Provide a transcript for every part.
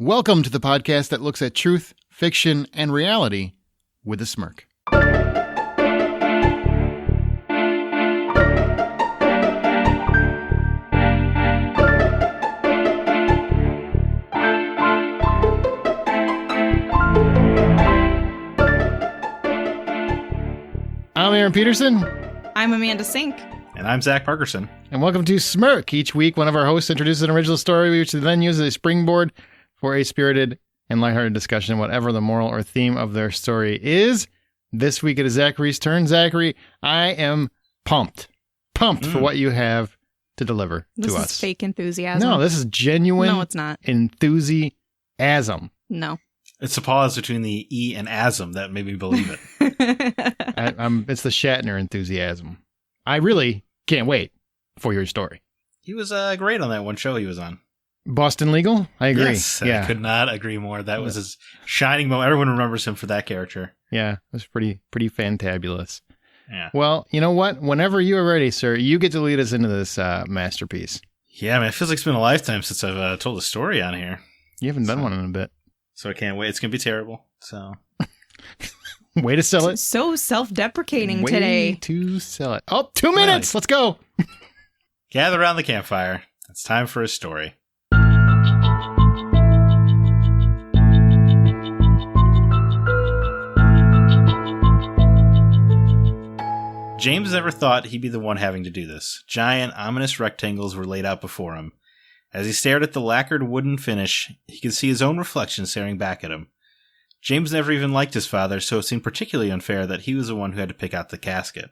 Welcome to the podcast that looks at truth, fiction, and reality with a smirk. I'm Aaron Peterson. I'm Amanda Sink. And I'm Zack Parkerson. And welcome to Smirk. Each week, one of our hosts introduces an original story, which we then use as a springboard for a spirited and lighthearted discussion, whatever the moral or theme of their story is. This week it is Zachary's turn. Zachary, I am pumped for what you have to deliver to us. This is fake enthusiasm. No, this is genuine. No, it's not. Enthusiasm. No. It's a pause between the E and asm that made me believe it. It's the Shatner enthusiasm. I really can't wait for your story. He was great on that one show he was on. Boston Legal? I agree. Yes, yeah. I could not agree more. That was his shining moment. Everyone remembers him for that character. Yeah, it was pretty fantabulous. Yeah. Well, you know what? Whenever you are ready, sir, you get to lead us into this masterpiece. Yeah, man, it feels like it's been a lifetime since I've told a story on here. You haven't done one in a bit. So I can't wait. It's going to be terrible. So Way to sell it. So self-deprecating Way today. to sell it. Oh, 2 minutes. Let's go. gather around the campfire. It's time for a story. James never thought he'd be the one having to do this. Giant, ominous rectangles were laid out before him. As he stared at the lacquered wooden finish, he could see his own reflection staring back at him. James never even liked his father, so it seemed particularly unfair that he was the one who had to pick out the casket.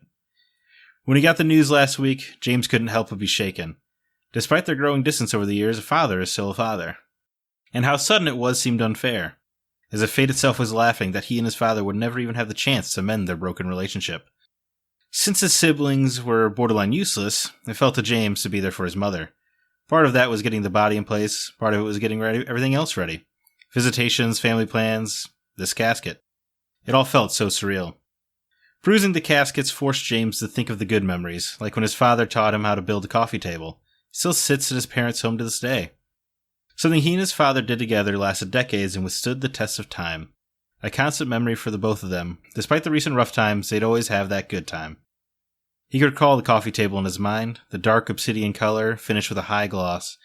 When he got the news last week, James couldn't help but be shaken. Despite their growing distance over the years, a father is still a father. And how sudden it was seemed unfair, as if fate itself was laughing that he and his father would never even have the chance to mend their broken relationship. Since his siblings were borderline useless, it fell to James to be there for his mother. Part of that was getting the body in place, part of it was getting everything else ready. Visitations, family plans, this casket. It all felt so surreal. Bruising the caskets forced James to think of the good memories, like when his father taught him how to build a coffee table. He still sits at his parents' home to this day. Something he and his father did together lasted decades and withstood the test of time. A constant memory for the both of them. Despite the recent rough times, they'd always have that good time. He could recall the coffee table in his mind, the dark obsidian color, finished with a high gloss.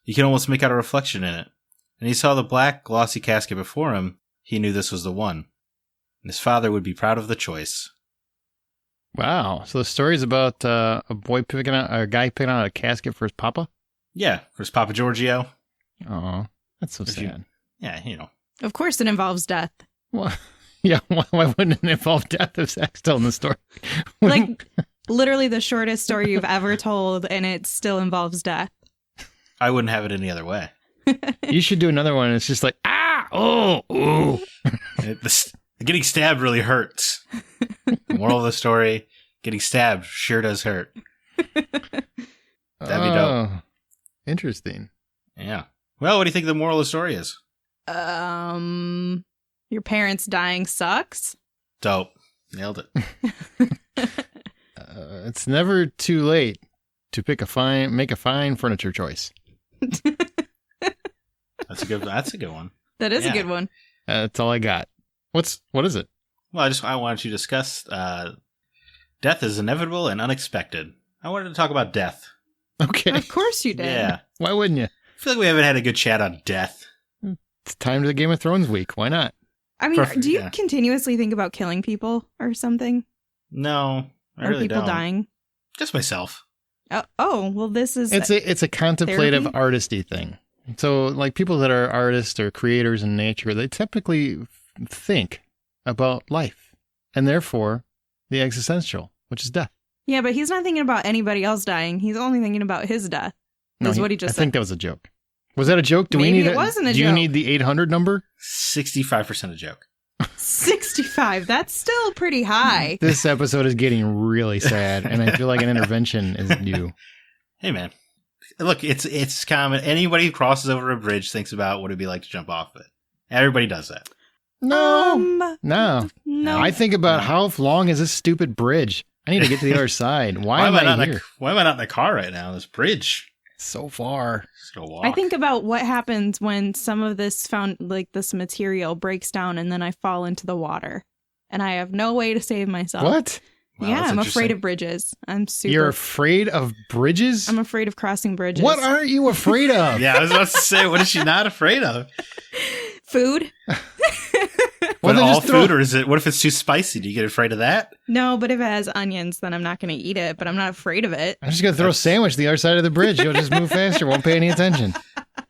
He could almost make out a reflection in it. And he saw the black, glossy casket before him. He knew this was the one. And his father would be proud of the choice. Wow. So the story is about a guy picking out a casket for his papa? Yeah, for his Papa Giorgio. Oh, that's so sad. Of course it involves death. Well, yeah, why wouldn't it involve death if Zack's telling the story? Like, literally the shortest story you've ever told, and it still involves death. I wouldn't have it any other way. You should do another one. It's just like, ooh. Getting stabbed really hurts. The moral of the story, getting stabbed sure does hurt. That'd be dope. Interesting. Yeah. Well, what do you think the moral of the story is? Your parents dying sucks. Dope. Nailed it. It's never too late to make a fine furniture choice. That's a good one. That is a good one. That's all I got. What is it? Well, I wanted to discuss death is inevitable and unexpected. I wanted to talk about death. Okay. Of course you did. Yeah. Why wouldn't you? I feel like we haven't had a good chat on death. It's time to the Game of Thrones week. Why not? I mean, do you continuously think about killing people or something? No, I really people don't. Dying? Just myself. Oh, well, this is... It's a contemplative therapy? artisty thing. So, like, people that are artists or creators in nature, they typically think about life and therefore the existential, which is death. Yeah, but he's not thinking about anybody else dying. He's only thinking about his death. That's what he just said. I think that was a joke. Was that a joke? Maybe it wasn't a joke. Do you need the 800 number? 65% a joke. 65. That's still pretty high. This episode is getting really sad, and I feel like an intervention is due. Hey, man. Look, it's common. Anybody who crosses over a bridge thinks about what it'd be like to jump off it. Everybody does that. No. I think about No. how long is this stupid bridge? I need to get to the other side. Why am I here? Why am I not in the car right now? This bridge. So far. Just gonna walk. I think about what happens when some of this this material breaks down and then I fall into the water and I have no way to save myself. What? Wow, Yeah, that's I'm interesting. afraid of bridges. You're afraid of bridges? I'm afraid of crossing bridges. What aren't you afraid of? Yeah, I was about to say, what is she not afraid of? Food? But then all just throw- food, or is it? What if it's too spicy? Do you get afraid of that? No, but if it has onions, then I'm not going to eat it, but I'm not afraid of it. I'm just going to throw a sandwich to the other side of the bridge. You'll just move faster. Won't pay any attention.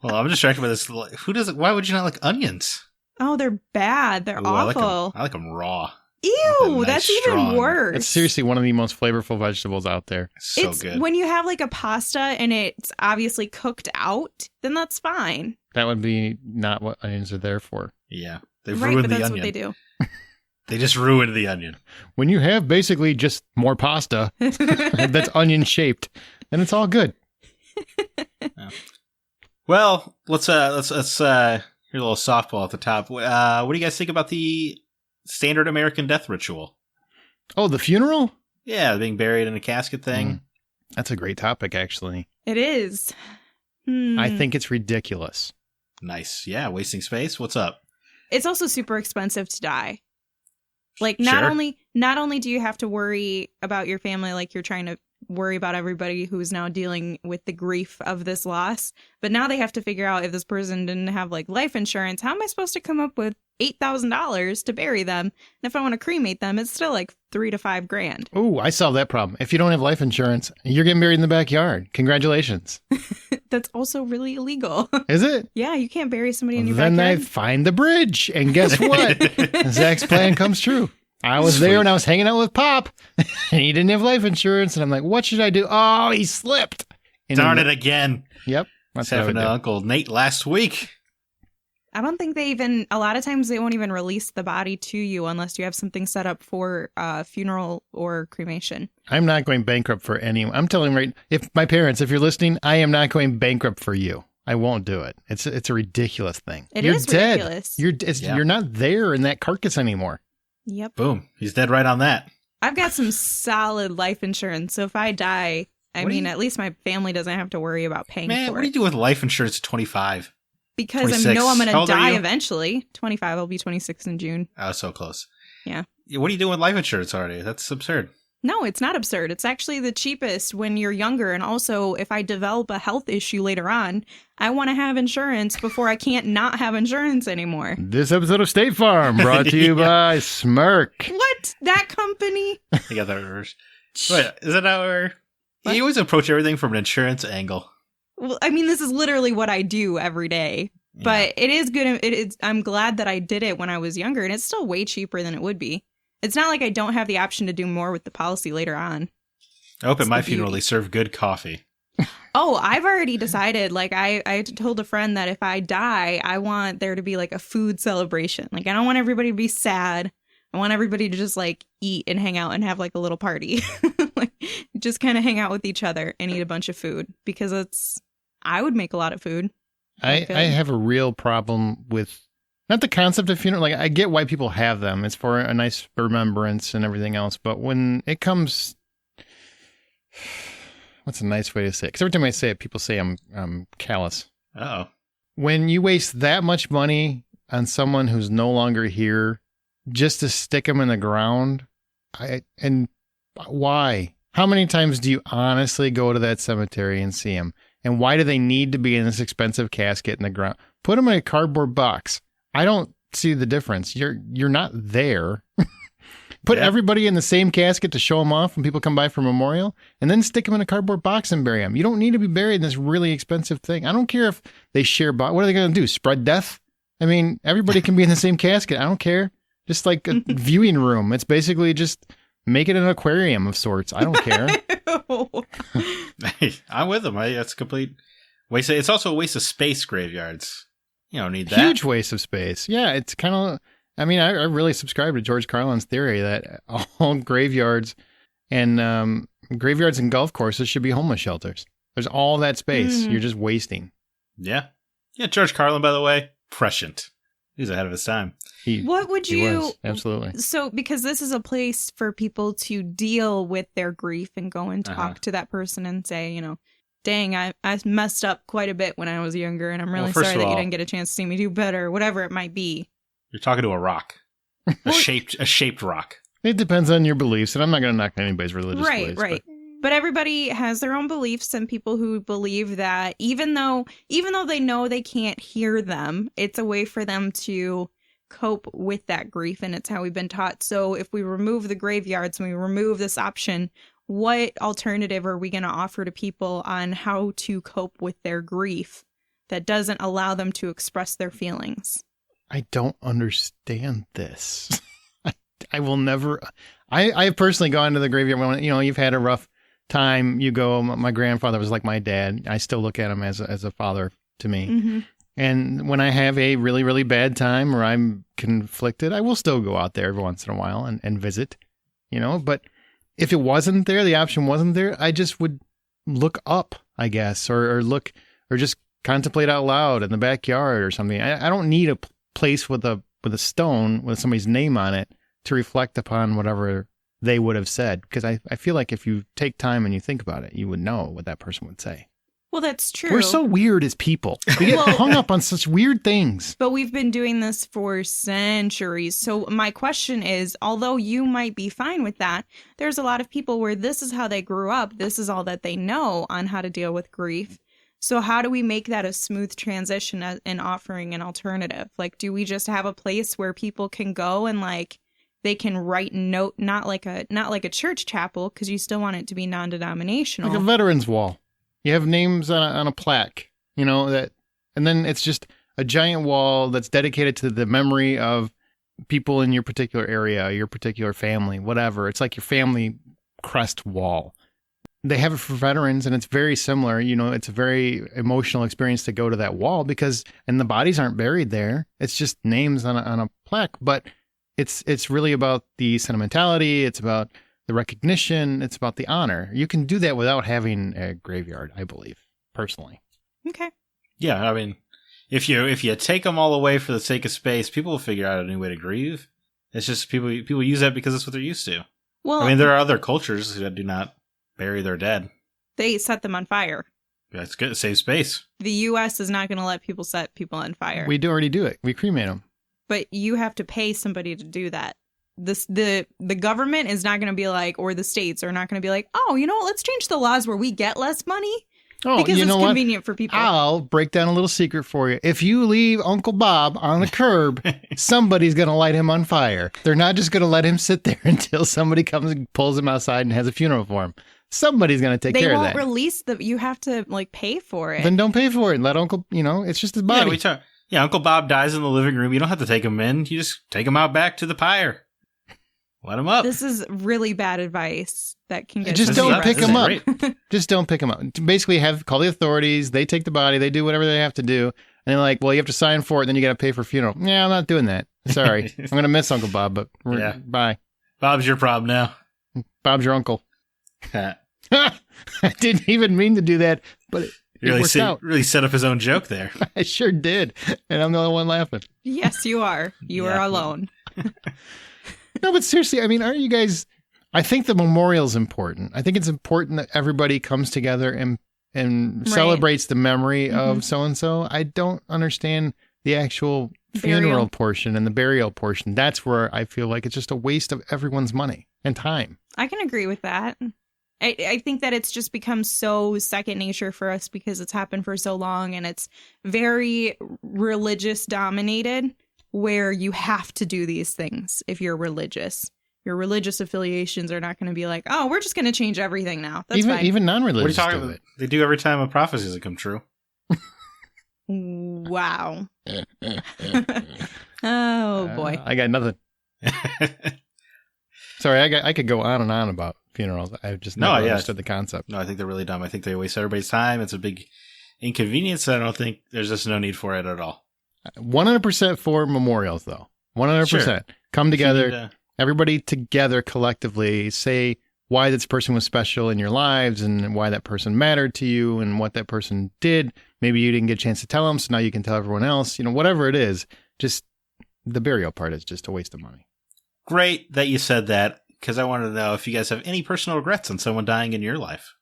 Well, I'm distracted by this. Who doesn't? Why would you not like onions? Oh, they're bad. They're Ooh, awful. I like them raw. Ew, nice, that's strong- even worse. It's seriously one of the most flavorful vegetables out there. So It's good. when you have like a pasta and it's obviously cooked out, then that's fine. That would be not what onions are there for. Yeah, they've Right, ruined but the that's onion. what they do. They just ruined the onion. When you have basically just more pasta that's onion shaped, then it's all good. Well, let's hear a little softball at the top. What do you guys think about the standard American death ritual? Oh, the funeral? Yeah, being buried in a casket thing. That's a great topic, actually. It is. I think it's ridiculous. Nice. Yeah, wasting space. What's up? It's also super expensive to die. Like not Sure. only do you have to worry about your family, like you're trying to worry about everybody who's now dealing with the grief of this loss, but now they have to figure out if this person didn't have like life insurance, how am I supposed to come up with $8,000 to bury them? And if I want to cremate them, it's still like $3,000 to $5,000. Oh, I solved that problem. If you don't have life insurance, you're getting buried in the backyard. Congratulations. That's also really illegal. Is it? Yeah, you can't bury somebody in your Then I backyard. find the bridge. And guess what? Zach's plan comes true. I was there and I was hanging out with Pop, and he didn't have life insurance. And I'm like, what should I do? Oh, he slipped. Darn it again. Yep. That's That's what I would happened to do. Uncle Nate last week. I don't think a lot of times they won't even release the body to you unless you have something set up for funeral or cremation. I'm not going bankrupt for anyone. I'm telling you right, if you're listening, I am not going bankrupt for you. I won't do it. It's a ridiculous thing. It You're is dead. ridiculous. Yeah. You're not there in that carcass anymore. Yep. Boom. He's dead right on that. I've got some solid life insurance, so if I die, What do you- at least my family doesn't have to worry about paying Man, for what do it. you do with life insurance at 25? Because 26. I know I'm How going old to are die you? eventually. 25, I'll be 26 in June. Oh, so close. Yeah. What are you doing with life insurance already? That's absurd. No, it's not absurd. It's actually the cheapest when you're younger. And also, if I develop a health issue later on, I want to have insurance before I can't not have insurance anymore. This episode of State Farm brought to you by Smirk. What? That company? You got that reversed. Wait, is that how What? you always approach everything from an insurance angle? Well, I mean, this is literally what I do every day. But it is good. I'm glad that I did it when I was younger, and it's still way cheaper than it would be. It's not like I don't have the option to do more with the policy later on. I hope at It's my the funeral beauty. they serve good coffee. Oh, I've already decided. Like, I told a friend that if I die, I want there to be like a food celebration. Like, I don't want everybody to be sad. I want everybody to just like eat and hang out and have like a little party. Like, just kind of hang out with each other and eat a bunch of food because I would make a lot of food. I Okay. have a real problem with not the concept of funeral. Like, I get why people have them. It's for a nice remembrance and everything else. But when it comes, what's a nice way to say it? Because every time I say it, people say I'm callous. Uh-oh. When you waste that much money on someone who's no longer here just to stick them in the ground, and why? How many times do you honestly go to that cemetery and see them? And why do they need to be in this expensive casket in the ground? Put them in a cardboard box. I don't see the difference. You're not there. Put Yeah. everybody in the same casket to show them off when people come by for memorial, and then stick them in a cardboard box and bury them. You don't need to be buried in this really expensive thing. I don't care if they share. What are they going to do? Spread death? I mean, everybody can be in the same casket. I don't care. Just like a viewing room. It's basically just make it an aquarium of sorts. I don't care. I'm with them. That's a complete waste. It's also a waste of space, graveyards. You don't need that. Huge waste of space. Yeah, it's kind of. I mean, I really subscribe to George Carlin's theory that all graveyards and golf courses should be homeless shelters. There's all that space. You're just wasting. Yeah. Yeah, George Carlin, by the way, prescient. He's ahead of his time. What would He you? was, absolutely. So, because this is a place for people to deal with their grief and go and talk to that person and say, dang, I messed up quite a bit when I was younger, and I'm really first sorry of that you all- didn't get a chance to see me do better, whatever it might be. You're talking to a rock. A shaped rock. It depends on your beliefs, and I'm not going to knock anybody's religious Right, beliefs. right. But everybody has their own beliefs, and people who believe that even though they know they can't hear them, it's a way for them to cope with that grief, and it's how we've been taught. So if we remove the graveyards and we remove this option, what alternative are we going to offer to people on how to cope with their grief that doesn't allow them to express their feelings? I don't understand this. I will never. I've personally gone to the graveyard when, you've had a rough time. You go, my grandfather was like my dad. I still look at him as a father to me. Mm-hmm. And when I have a really, really bad time or I'm conflicted, I will still go out there every once in a while and visit, but if it wasn't there, the option wasn't there, I just would look up, I guess, or look, or just contemplate out loud in the backyard or something. I don't need a place with a stone with somebody's name on it to reflect upon whatever they would have said. Because I feel like if you take time and you think about it, you would know what that person would say. Well, that's true. We're so weird as people. We get hung up on such weird things. But we've been doing this for centuries. So my question is, although you might be fine with that, there's a lot of people where this is how they grew up. This is all that they know on how to deal with grief. So how do we make that a smooth transition in offering an alternative? Like, do we just have a place where people can go and like they can write note, not like a church chapel, because you still want it to be non-denominational. Like a veterans wall. You have names on a plaque, and then it's just a giant wall that's dedicated to the memory of people in your particular area, your particular family, whatever. It's like your family crest wall. They have it for veterans, and it's very similar. It's a very emotional experience to go to that wall and the bodies aren't buried there. It's just names on a plaque, but it's really about the sentimentality. It's about the recognition. It's about the honor. You can do that without having a graveyard, I believe, personally. Okay. Yeah, I mean, if you take them all away for the sake of space, people will figure out a new way to grieve. It's just people use that because that's what they're used to. Well, I mean, there are other cultures that do not bury their dead. They set them on fire. That's good. It saves space. The U.S. is not going to let people set people on fire. We already do it. We cremate them. But you have to pay somebody to do that. The government is not going to be like, or the states are not going to be like, oh, you know what? Let's change the laws where we get less money. Oh, because you know it's convenient what? for people. I'll break down a little secret for you. If you leave Uncle Bob on the curb, somebody's going to light him on fire. They're not just going to let him sit there until somebody comes and pulls him outside and has a funeral for him. Somebody's going to take care of that. They won't release you have to like pay for it. Then don't pay for it. Let Uncle, it's just his body. Uncle Bob dies in the living room. You don't have to take him in. You just take him out back to the pyre. Let him up. This is really bad advice that can get. Just don't pick him up. Just don't pick him up. Basically, call the authorities. They take the body. They do whatever they have to do. And they're like, well, you have to sign for it. Then you got to pay for funeral. Yeah, I'm not doing that. Sorry. I'm going to miss Uncle Bob, but bye. Bob's your problem now. Bob's your uncle. I didn't even mean to do that, but it worked out. Really set up his own joke there. I sure did. And I'm the only one laughing. Yes, you are. You are alone. No, but seriously, I mean, aren't you guys... I think the memorial's important. I think it's important that everybody comes together and celebrates the memory of so-and-so. I don't understand the actual funeral portion and the burial portion. That's where I feel like it's just a waste of everyone's money and time. I can agree with that. I think that it's just become so second nature for us because it's happened for so long and it's very religious dominated where you have to do these things if you're religious. Your religious affiliations are not going to be like, oh, we're just going to change everything now. That's fine. Even non-religious what are you talking about? They do every time a prophecy doesn't come true. Wow. Oh, boy. I got nothing. Sorry, I could go on and on about funerals. I've just never understood the concept. No, I think they're really dumb. I think they waste everybody's time. It's a big inconvenience. I don't think there's just no need for it at all. 100% for memorials, though. 100%. Sure. Come together. Everybody together collectively say why this person was special in your lives and why that person mattered to you and what that person did. Maybe you didn't get a chance to tell them, so now you can tell everyone else. Whatever it is, just the burial part is just a waste of money. Great that you said that, because I wanted to know if you guys have any personal regrets on someone dying in your life.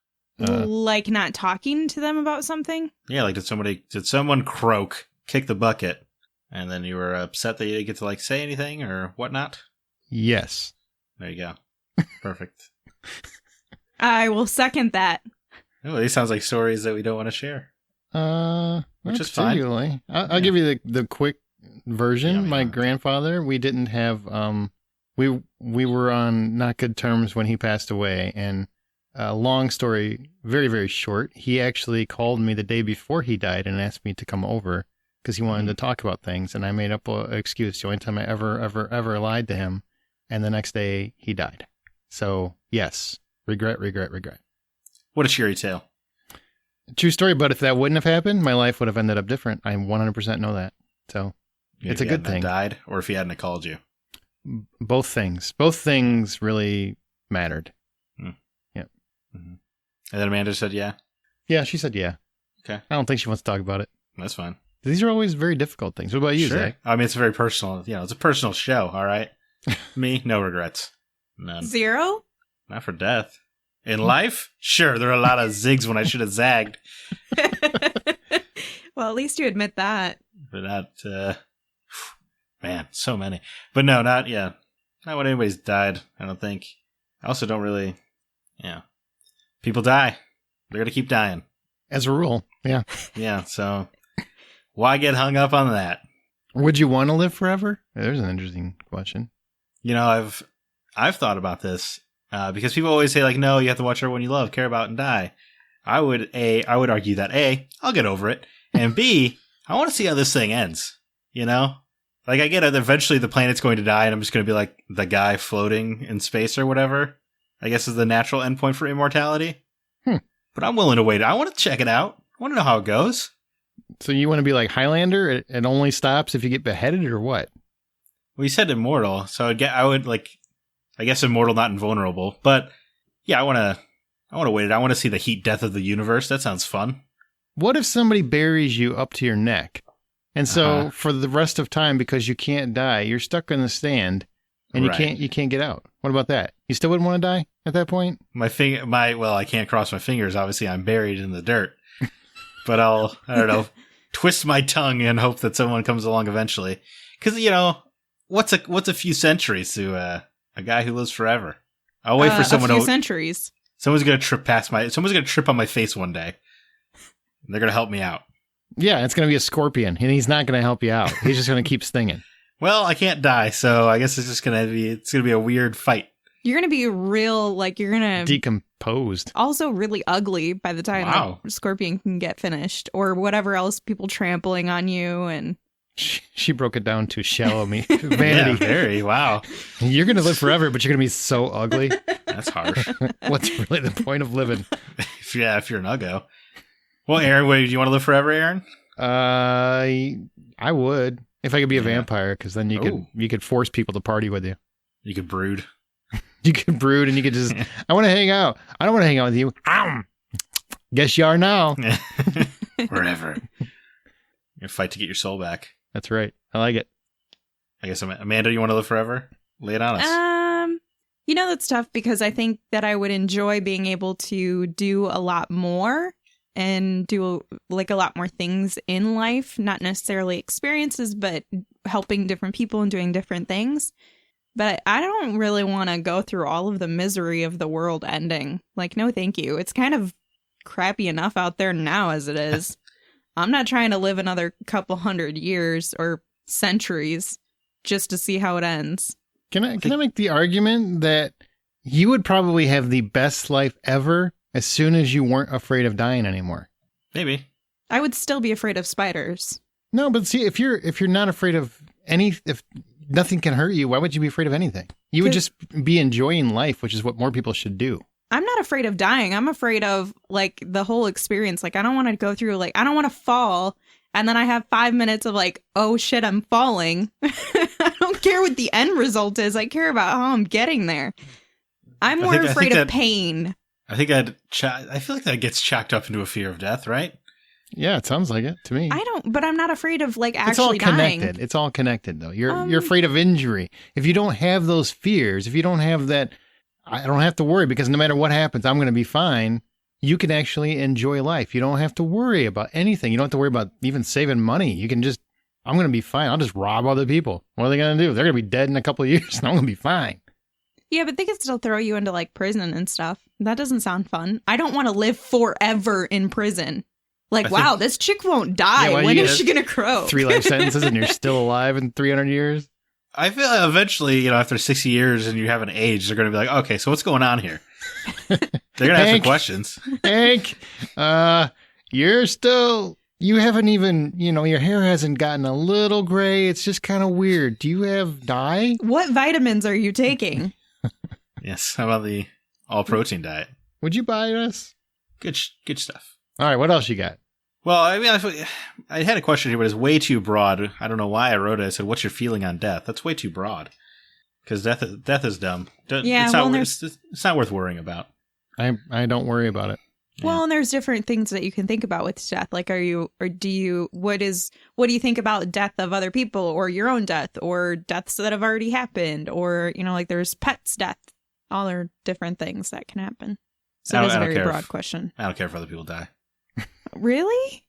Like not talking to them about something? Yeah, like did someone croak, kick the bucket, and then you were upset that you didn't get to like say anything or whatnot? Yes. There you go. Perfect. I will second that. Oh, these sounds like stories that we don't want to share. Which is fine. Particularly. I'll give you the quick version. Yeah, My grandfather, we didn't have we were on not good terms when he passed away, and long story, very, very short, he actually called me the day before he died and asked me to come over because he wanted to talk about things, and I made up an excuse. The only time I ever lied to him, and the next day he died. So yes, regret. What a cheery tale. True story, but if that wouldn't have happened, my life would have ended up different. I 100% know that. So it's a good thing. Died, or if he hadn't called you. Both things really mattered. Yep. Mm-hmm. And then Amanda said, yeah. Yeah, she said, yeah. Okay. I don't think she wants to talk about it. That's fine. These are always very difficult things. What about you, Sure. Zach? I mean, it's very personal. It's a personal show. All right. Me, no regrets. None. 0? Not for death. In life, sure, there are a lot of zigs when I should have zagged, Well, at least you admit that. but not. Man, so many. But no, not when anybody's died. I don't think. I also don't really. Yeah, people die. They're gonna keep dying. As a rule, yeah. Yeah. So why get hung up on that? Would you want to live forever? There's an interesting question. I've thought about this. Because people always say, like, no, you have to watch everyone you love, care about, and die. I would argue that A, I'll get over it, and B, I want to see how this thing ends. Like, I get it, eventually the planet's going to die, and I'm just going to be like the guy floating in space or whatever. I guess is the natural endpoint for immortality. But I'm willing to wait. I want to check it out. I want to know how it goes. So you want to be like Highlander? It only stops if you get beheaded, or what? Well, you said immortal, so I guess immortal, not invulnerable. But yeah, I want to wait. I want to see the heat death of the universe. That sounds fun. What if somebody buries you up to your neck? And so for the rest of time, because you can't die, you're stuck in the stand and you can't get out. What about that? You still wouldn't want to die at that point? I can't cross my fingers. Obviously, I'm buried in the dirt. But I don't know, twist my tongue and hope that someone comes along eventually. Because, what's a few centuries to a guy who lives forever? I'll wait for someone. A few centuries. Someone's gonna trip on my face one day. And they're gonna help me out. Yeah, it's gonna be a scorpion, and he's not gonna help you out. He's just gonna keep stinging. Well, I can't die, so I guess it's gonna be a weird fight. You're gonna be you're gonna decomposed. Also, really ugly by the time the scorpion can get finished, or whatever else people trampling on you and. She broke it down to shallow me. Vanity. Yeah, very. Wow. You're going to live forever, but you're going to be so ugly. That's harsh. What's really the point of living? If you're an uggo. Well, Aaron, do you want to live forever, Aaron? I would. If I could be a vampire, because then you could force people to party with you. You could brood. You could brood, and you could just, I want to hang out. I don't want to hang out with you. Guess you are now. Forever. You fight to get your soul back. That's right. I like it. I guess, Amanda, you want to live forever? Lay it on us. That's tough because I think that I would enjoy being able to do a lot more and do like a lot more things in life, not necessarily experiences, but helping different people and doing different things. But I don't really want to go through all of the misery of the world ending. Like, no, thank you. It's kind of crappy enough out there now as it is. I'm not trying to live another couple 100 years or centuries just to see how it ends. Can I make the argument that you would probably have the best life ever as soon as you weren't afraid of dying anymore? Maybe. I would still be afraid of spiders. No, but see, if you're not afraid of if nothing can hurt you, why would you be afraid of anything? You would just be enjoying life, which is what more people should do. I'm not afraid of dying. I'm afraid of like the whole experience. Like, I don't want to go through, like, I don't want to fall. And then I have 5 minutes of like, oh shit, I'm falling. I don't care what the end result is. I care about how I'm getting there. I'm more afraid of pain. I think I feel like that gets chalked up into a fear of death, right? Yeah, it sounds like it to me. But I'm not afraid of like actually dying. It's all connected though. You're afraid of injury. If you don't have those fears, if you don't have that, I don't have to worry because no matter what happens, I'm going to be fine. you can actually enjoy life. You don't have to worry about anything. You don't have to worry about even saving money. You can just, I'm going to be fine. I'll just rob other people. What are they going to do? They're going to be dead in a couple of years and I'm going to be fine. Yeah, but they can still throw you into like prison and stuff. That doesn't sound fun. I don't want to live forever in prison. Like, wow, this chick won't die. Yeah, well, when you is get she going to croak? 3 life sentences and you're still alive in 300 years. I feel like eventually, after 60 years and you haven't aged, they're going to be like, okay, so what's going on here? They're going to ask some questions. Hank, you're still, you haven't even, your hair hasn't gotten a little gray. It's just kind of weird. Do you have dye? What vitamins are you taking? Yes, how about the all-protein diet? Would you buy us? Good stuff. All right, what else you got? Well, I mean, I had a question here, but it's way too broad. I don't know why I wrote it. I said, what's your feeling on death? That's way too broad. Because death is dumb. Yeah, it's not worth worrying about. I don't worry about it. Well, and there's different things that you can think about with death. Like, what do you think about death of other people or your own death or deaths that have already happened or, like there's pets' death. All are different things that can happen. So it is a very broad question. I don't care if other people die. Really?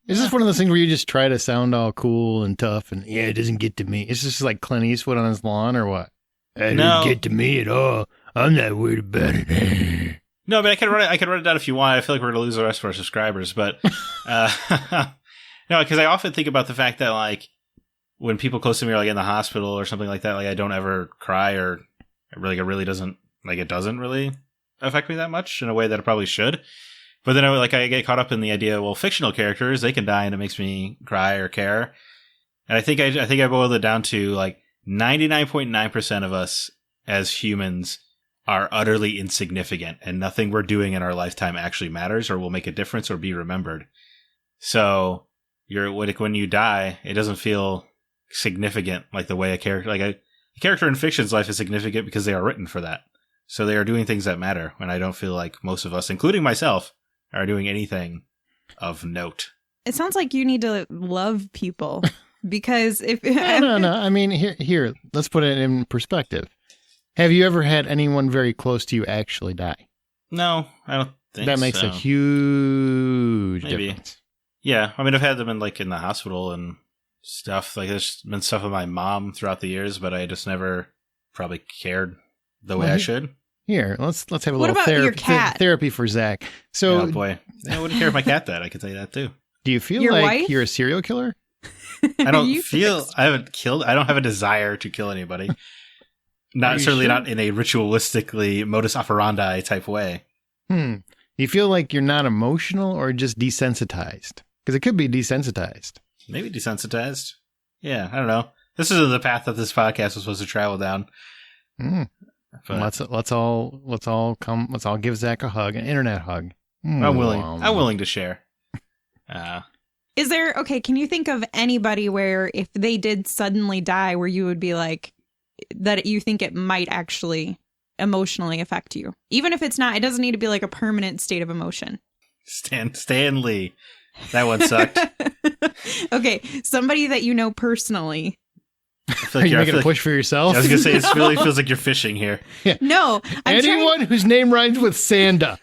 Is this one of those things where you just try to sound all cool and tough and, it doesn't get to me? It's just like Clint Eastwood on his lawn or what? It didn't get to me at all. I'm not worried about it. No, but I can run it down if you want. I feel like we're going to lose the rest of our subscribers. But no, because I often think about the fact that, like, when people close to me are, like, in the hospital or something like that, like, I don't ever cry or it really doesn't really affect me that much in a way that it probably should. But then I get caught up in the idea, well, fictional characters, they can die and it makes me cry or care. And I think I boiled it down to like 99.9% of us as humans are utterly insignificant and nothing we're doing in our lifetime actually matters or will make a difference or be remembered. So when you die, it doesn't feel significant like the way a character in fiction's life is significant because they are written for that. So they are doing things that matter. And I don't feel like most of us, including myself, are doing anything of note. It sounds like you need to love people because if no. I mean, here, let's put it in perspective. Have you ever had anyone very close to you actually die? No, I don't think that makes so. a huge difference. Yeah, I mean, I've had them in the hospital and stuff. Like, there's been stuff with my mom throughout the years, but I just never probably cared the way I should. Here, let's have a what little about your cat? Therapy for Zack. So, oh boy, I wouldn't care if my cat died. I could tell you that too. Do you feel your like wife? You're a serial killer? I don't feel. I haven't killed. I don't have a desire to kill anybody. Certainly not in a ritualistically modus operandi type way. You feel like you're not emotional or just desensitized? Because it could be desensitized. Maybe desensitized. Yeah, I don't know. This is the path that this podcast was supposed to travel down. But let's all give Zack a hug, an internet hug. I'm willing to share. Is there, can you think of anybody where if they did suddenly die where you would be like, that you think it might actually emotionally affect you? Even if it's not, it doesn't need to be like a permanent state of emotion. Stan Lee. That one sucked. Okay, somebody that you know personally. Are you making a push for yourself? I was going to say, it really feels like you're fishing here. Yeah. No. Anyone whose name rhymes with Sanda.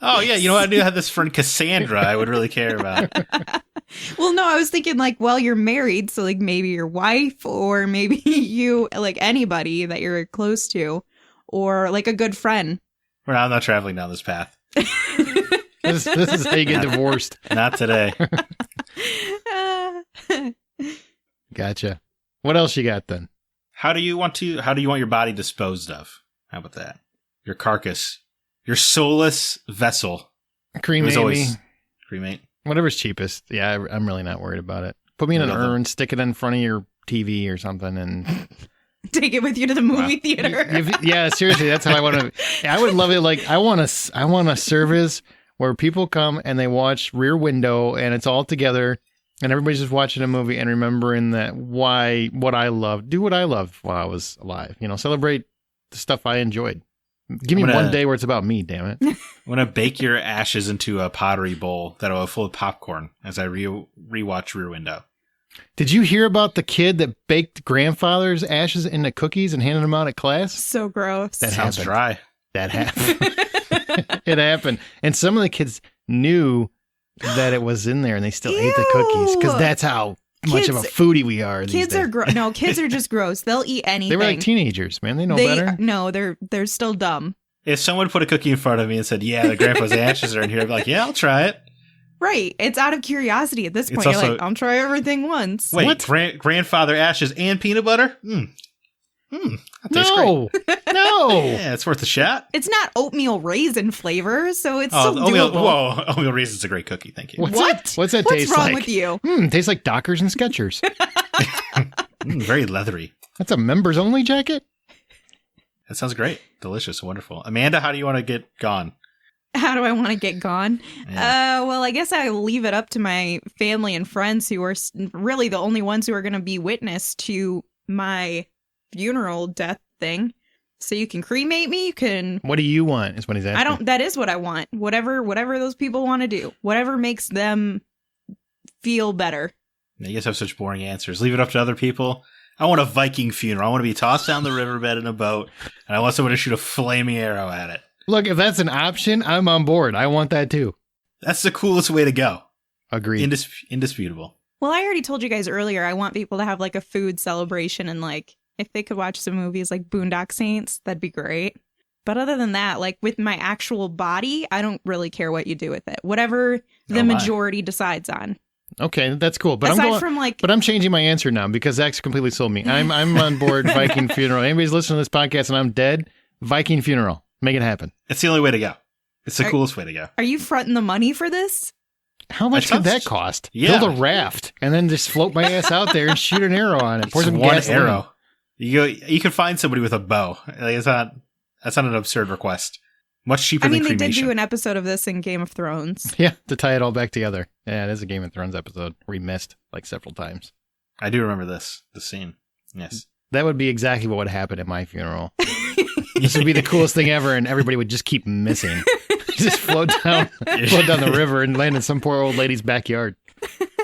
Oh, yeah. You know what? I do have this friend, Cassandra, I would really care about. Well, no, I was thinking like, well, you're married. So like maybe your wife or maybe you, like anybody that you're close to or like a good friend. Well, I'm not traveling down this path. This is how you get divorced. Not today. Gotcha. What else you got then? How do you want your body disposed of? How about that? Your carcass. Your soulless vessel. Cremate. Whatever's cheapest. Yeah, I'm really not worried about it. Put me in an urn, stick it in front of your TV or something, and take it with you to the movie theater. Yeah, seriously, that's how I want to. I would love it. Like I want a service where people come and they watch Rear Window, and it's all together, and everybody's just watching a movie and remembering that what I loved, do what I loved while I was alive. Celebrate the stuff I enjoyed. Give me one day where it's about me, damn it. I'm going to bake your ashes into a pottery bowl that'll have full of popcorn as I rewatch Rear Window. Did you hear about the kid that baked grandfather's ashes into cookies and handed them out at class? So gross. That sounds dry. That happened. It happened. And some of the kids knew that it was in there and they still ate the cookies because that's how much of a foodie we are. Kids are kids are just gross. They'll eat anything. They were like teenagers, man. They know better. No, they're still dumb. If someone put a cookie in front of me and said, yeah, the grandpa's ashes are in here, I'd be like, yeah, I'll try it. Right. It's out of curiosity at this point. You're like, I'll try everything once. Wait, what? Grandfather ashes and peanut butter? That tastes great. No. Yeah, it's worth a shot. It's not oatmeal raisin flavor, so it's still doable. Oatmeal raisin's a great cookie. Thank you. What's that taste like? What's wrong with you? Tastes like Dockers and Skechers. Very leathery. That's a members only jacket? That sounds great. Delicious. Wonderful. Amanda, how do you want to get gone? How do I want to get gone? Yeah. Well, I guess I'll leave it up to my family and friends who are really the only ones who are going to be witness to my funeral death thing. So you can cremate me, you can... What do you want is what he's asking. That is what I want. Whatever those people want to do. Whatever makes them feel better. You guys have such boring answers. Leave it up to other people. I want a Viking funeral. I want to be tossed down the riverbed in a boat, and I want someone to shoot a flaming arrow at it. Look, if that's an option, I'm on board. I want that too. That's the coolest way to go. Agreed. Indisputable. Well, I already told you guys earlier, I want people to have like a food celebration and like, if they could watch some movies like Boondock Saints, that'd be great. But other than that, like with my actual body, I don't really care what you do with it. Whatever the majority decides on. Okay, that's cool. But I'm changing my answer now because Zach's completely sold me. I'm on board Viking funeral. Anybody's listening to this podcast and I'm dead, Viking funeral. Make it happen. It's the only way to go. It's the coolest way to go. Are you fronting the money for this? How much could that cost? Yeah. Build a raft and then just float my ass out there and shoot an arrow on it. Pour some one gasoline. Arrow. You can find somebody with a bow. Like, that's not an absurd request. Much cheaper than cremation. They did do an episode of this in Game of Thrones. Yeah, to tie it all back together. Yeah, it is a Game of Thrones episode we missed like several times. I do remember the scene. Yes. That would be exactly what would happen at my funeral. This would be the coolest thing ever, and everybody would just keep missing. Just float down the river and land in some poor old lady's backyard.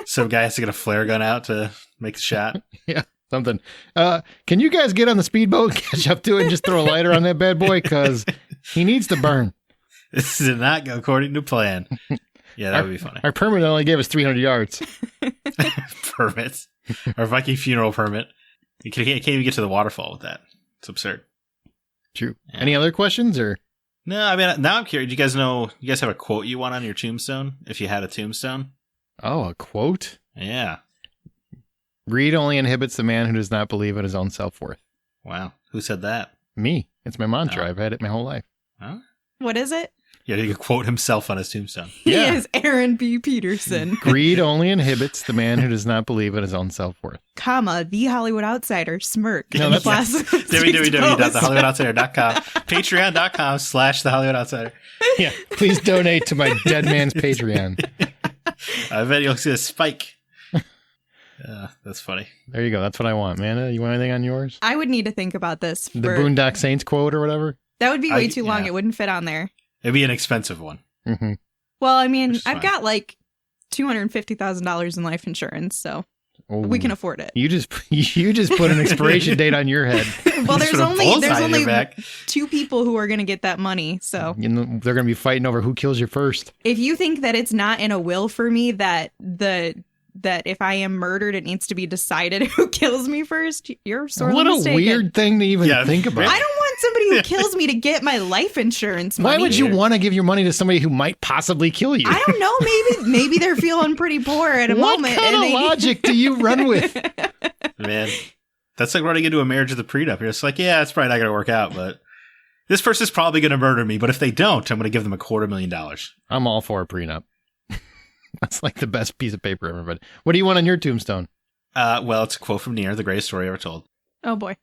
Some guy has to get a flare gun out to make the shot. Yeah, something. Can you guys get on the speedboat, catch up to it, and just throw a lighter on that bad boy? Because he needs to burn. This did not go according to plan. Yeah, that would be funny. Our permit only gave us 300 yards. Permit. Our Viking funeral permit. You can't even get to the waterfall with that. It's absurd. True. Yeah. Any other questions or? No, I mean, now I'm curious. Do you guys have a quote you want on your tombstone? If you had a tombstone? Oh, a quote? Yeah. Greed only inhibits the man who does not believe in his own self-worth. Wow. Who said that? Me. It's my mantra. Oh. I've had it my whole life. Huh? What is it? Yeah, he could quote himself on his tombstone. Yeah. He is Aaron B. Peterson. Greed only inhibits the man who does not believe in his own self-worth. Comma, The Hollywood Outsider, Smirk. No, that's www.thehollywoodoutsider.com. Patreon.com/The Hollywood Outsider. Yeah, please donate to my dead man's Patreon. I bet you'll see a spike. That's funny. There you go. That's what I want, man. You want anything on yours? I would need to think about this. The Boondock Saints quote or whatever? That would be way too long. It wouldn't fit on there. It'd be an expensive one. Mm-hmm. Well, I mean, I've got like $250,000 in life insurance, so we can afford it. You just put an expiration date on your head. Well, there's only 2 people who are going to get that money, so they're going to be fighting over who kills you first. If you think that it's not in a will for me that if I am murdered, it needs to be decided who kills me first, you're sorely mistaken. What a weird thing to even think about. I don't want somebody who kills me to get my life insurance money. Why would you want to give your money to somebody who might possibly kill you? I don't know. Maybe they're feeling pretty poor at a moment. What kind of logic do you run with? Man, that's like running into a marriage with a prenup. You're just like, yeah, it's probably not going to work out, but this person's probably going to murder me. But if they don't, I'm going to give them $250,000. I'm all for a prenup. That's like the best piece of paper ever. But what do you want on your tombstone? Well, it's a quote from Nier, the greatest story ever told. Oh, boy.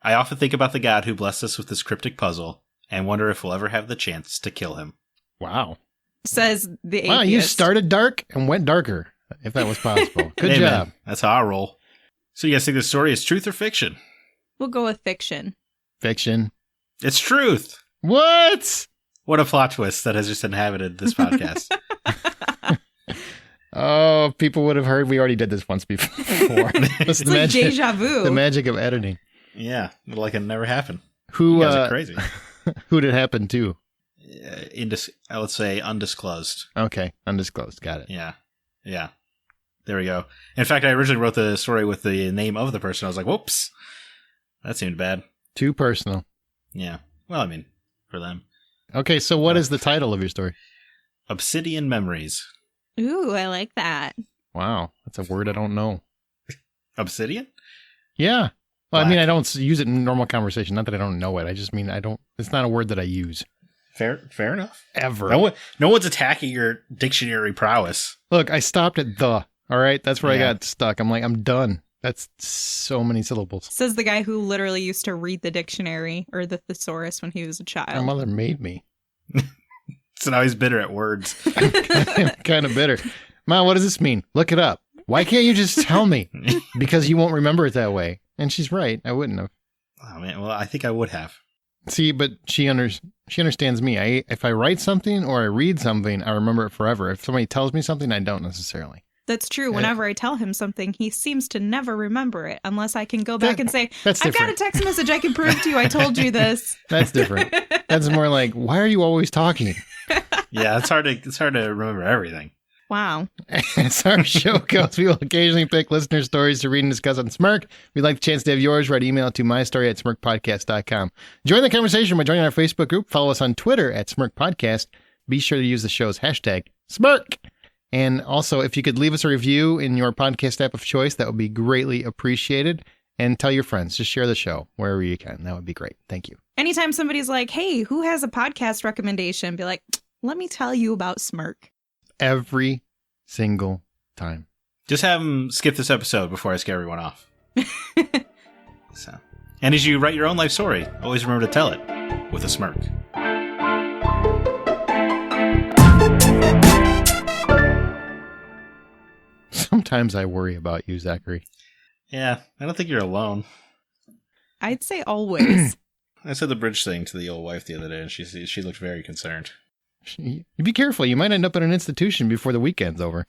I often think about the God who blessed us with this cryptic puzzle and wonder if we'll ever have the chance to kill him. Wow. Says the atheist. Wow, you started dark and went darker, if that was possible. Good job. Man, that's how I roll. So you guys think the story is truth or fiction? We'll go with fiction. Fiction. It's truth. What? What a plot twist that has just inhabited this podcast. Oh, people would have heard we already did this once before. It's like deja vu. The magic of editing. Yeah, like it never happened. You guys are crazy. Who did it happen to? I would say undisclosed. Okay, undisclosed. Got it. Yeah. Yeah. There we go. In fact, I originally wrote the story with the name of the person. I was like, whoops. That seemed bad. Too personal. Yeah. Well, I mean, for them. Okay, so what is the title of your story? Obsidian Memories. Ooh, I like that. Wow, that's a word I don't know. Obsidian? Yeah. Well, I mean, Black. I don't use it in normal conversation. Not that I don't know it. I just mean it's not a word that I use. Fair enough. Ever. No one's attacking your dictionary prowess. Look, I stopped at the. All right? That's where I Yeah. got stuck. I'm like, I'm done. That's so many syllables. Says the guy who literally used to read the dictionary or the thesaurus when he was a My child. mother made me. So now he's bitter at words. I'm kind of bitter. Mom, what does this mean? Look it up. Why can't you just tell me? Because you won't remember it that way. And she's right. I wouldn't have. Oh, man. Well, I think I would have. See, but she understands me. If I write something or I read something, I remember it forever. If somebody tells me something, I don't necessarily. That's true. Whenever I tell him something, he seems to never remember it unless I can go back and say, That's I've got different. a text message I can prove to you. I told you this. That's different. That's more like, why are you always talking? Yeah, it's hard to remember everything. Wow. As our show goes, we will occasionally pick listener stories to read and discuss on Smirk. We'd like the chance to have yours. Write email to mystory@smirkpodcast.com. Join the conversation by joining our Facebook group. Follow us on Twitter @SmirkPodcast. Be sure to use the show's hashtag Smirk. And also, if you could leave us a review in your podcast app of choice, that would be greatly appreciated. And tell your friends. Just share the show wherever you can. That would be great. Thank you. Anytime somebody's like, hey, who has a podcast recommendation? Be like, let me tell you about Smirk. Every single time. Just have them skip this episode before I scare everyone off. So, and as you write your own life story, always remember to tell it with a smirk. Sometimes I worry about you, Zachary. Yeah, I don't think you're alone. I'd say always. I said the bridge thing to the old wife the other day, and she looked very concerned. You be careful. You might end up in an institution before the weekend's over.